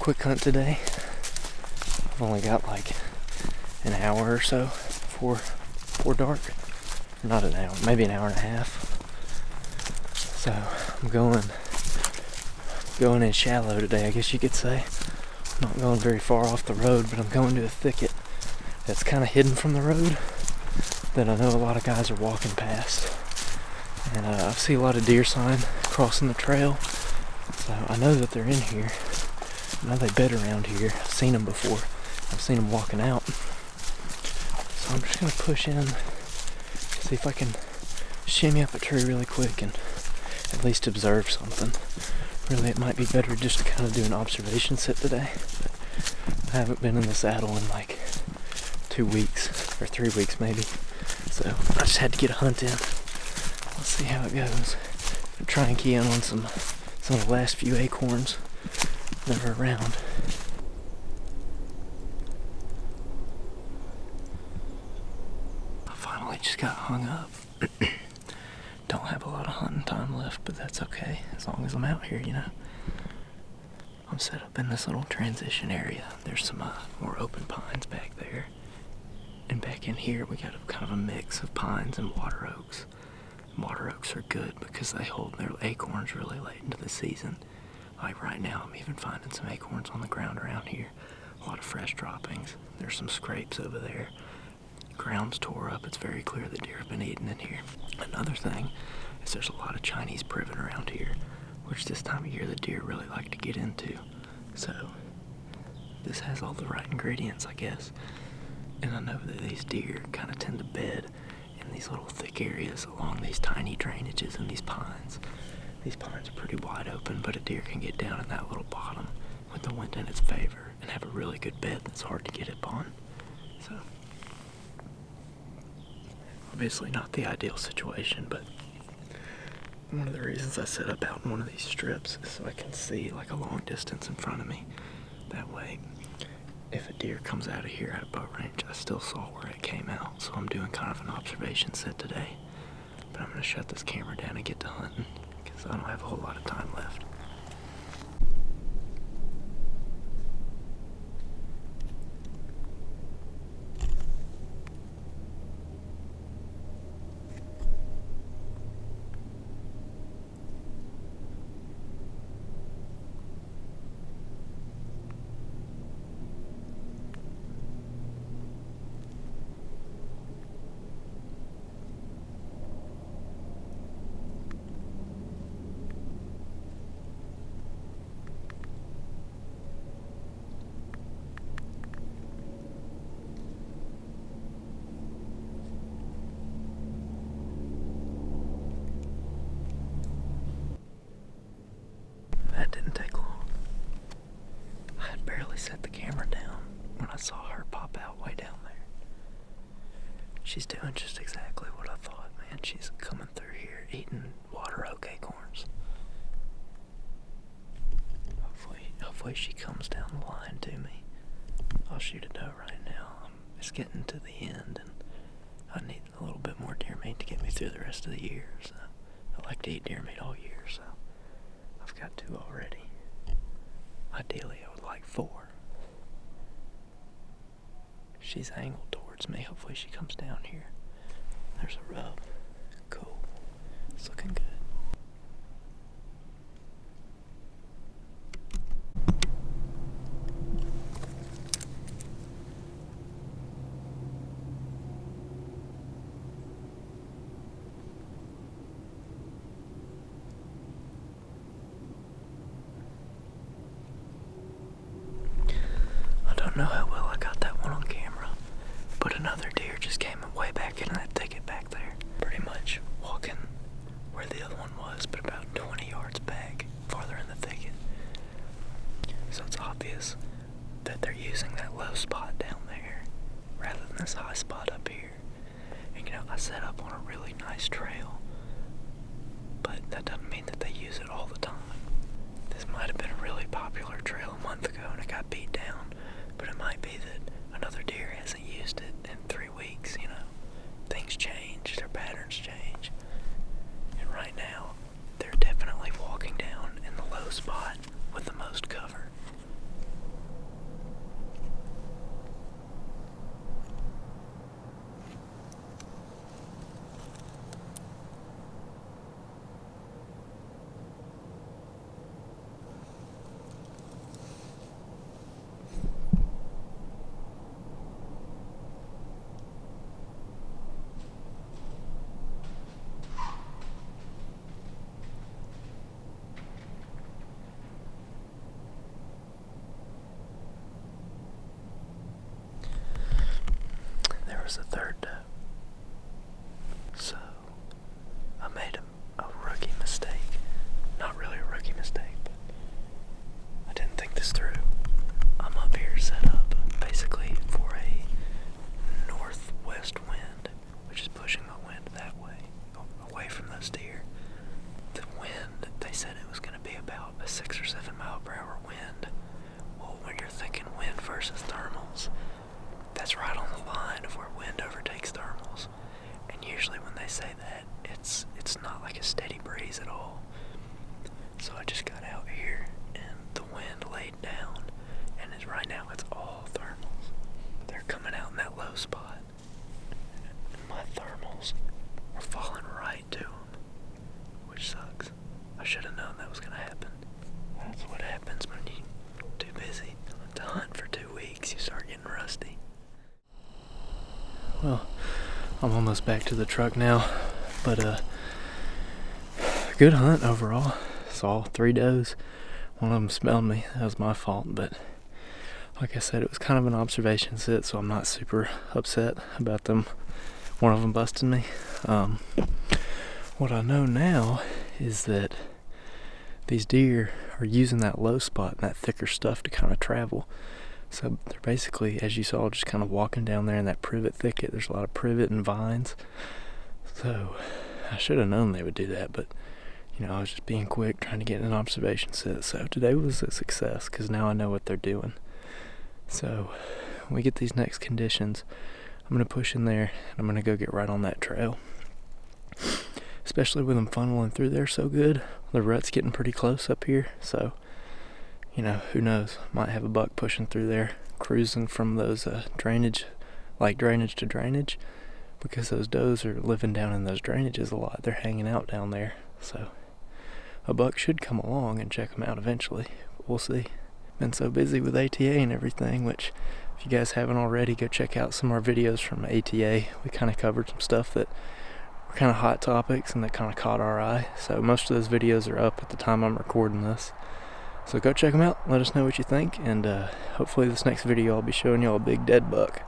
quick hunt today. I've only got like an hour or so before dark. Not an hour, maybe an hour and a half. So I'm going in shallow today, I guess you could say. I'm not going very far off the road, but I'm going to a thicket that's kind of hidden from the road that I know a lot of guys are walking past. And I see a lot of deer sign crossing the trail, so I know that they're in here. I know they bed around here. I've seen them before. I've seen them walking out. So I'm just going to push in, see if I can shimmy up a tree really quick and at least observe something. Really, it might be better just to kind of do an observation sit today. But I haven't been in the saddle in like 2 weeks, or 3 weeks maybe. So I just had to get a hunt in. Let's see how it goes. I'll try and key in on some of the last few acorns that are around. I finally just got hung up. Don't have a lot of hunting time left, but that's okay, as long as I'm out here, you know. I'm set up in this little transition area. There's some more open pines back there. And back in here, we got kind of a mix of pines and water oaks. Water oaks are good because they hold their acorns really late into the season. Like right now, I'm even finding some acorns on the ground around here. A lot of fresh droppings. There's some scrapes over there. Ground's tore up. It's very clear the deer have been eating in here. Another thing is there's a lot of Chinese privet around here, which this time of year the deer really like to get into. So this has all the right ingredients, I guess. And I know that these deer kind of tend to bed in these little thick areas along these tiny drainages and these pines. These pines are pretty wide open, but a deer can get down in that little bottom with the wind in its favor and have a really good bed that's hard to get up on. So obviously not the ideal situation, but one of the reasons I set up out in one of these strips is so I can see like a long distance in front of me. That way, if a deer comes out of here at a bow range, I still saw where it came out. So I'm doing kind of an observation set today. But I'm going to shut this camera down and get to hunting, because I don't have a whole lot of time left. That didn't take long. I had barely set the camera down when I saw her pop out way down there. She's doing just exactly what I thought, man. She's coming through here eating water oak acorns. Hopefully she comes down the line to me. I'll shoot a doe right now. It's getting to the end and I need a little bit more deer meat to get me through the rest of the year. So I like to eat deer meat all year, so I've got 2 already. Ideally, I would like 4. She's angled towards me. Hopefully she comes down here. There's a rub. Cool. It's looking good. I don't know how well I got that one on camera, but another deer just came way back in that thicket back there. Pretty much walking where the other one was, but about 20 yards back, farther in the thicket. So it's obvious that they're using that low spot down there rather than this high spot up here. And you know, I set up on a really nice trail, but that doesn't mean that they use it all the time. This might have been a really popular trail a month ago and it got beat down, but it might be that another deer hasn't used it in 3 weeks, you know. Things change, their patterns change. And right now, they're definitely walking down in the low spot with the most cover. was the third doe. So I made a rookie mistake. Not really a rookie mistake, but I didn't think this through. I'm up here set up basically for a northwest wind, which is pushing the wind that way, away from those deer. The wind, they said it was going to be about a 6 or 7 mile per hour wind. Well, when you're thinking wind versus thermals, that's right on the line of where wind overtakes thermals. And usually when they say that, it's not like a steady breeze at all. So I just got out here and the wind laid down, and right now it's all thermals. They're coming out in that low spot. And my thermals are falling right to them, which sucks. I should have known that was going to happen. That's what happens when you're too busy to hunt for 2 weeks. You start getting rusty. Well, I'm almost back to the truck now, but good hunt overall. Saw 3 does. One of them smelled me. That was my fault, but like I said, it was kind of an observation sit, so I'm not super upset about them. One of them busting me. What I know now is that these deer are using that low spot and that thicker stuff to kind of travel. So they're basically, as you saw, just kind of walking down there in that privet thicket. There's a lot of privet and vines. So I should have known they would do that, but I was just being quick, trying to get an observation sit. So today was a success because now I know what they're doing. So when we get these next conditions, I'm going to push in there and I'm going to go get right on that trail. Especially with them funneling through there so good. The rut's getting pretty close up here, so who knows, might have a buck pushing through there, cruising from those drainage to drainage, because those does are living down in those drainages a lot. They're hanging out down there, so a buck should come along and check them out eventually. We'll see. Been so busy with ATA and everything, which if you guys haven't already, go check out some of our videos from ATA. We kind of covered some stuff that were kind of hot topics and that kind of caught our eye. So most of those videos are up at the time I'm recording this. So go check them out, let us know what you think, and hopefully this next video I'll be showing y'all a big dead buck.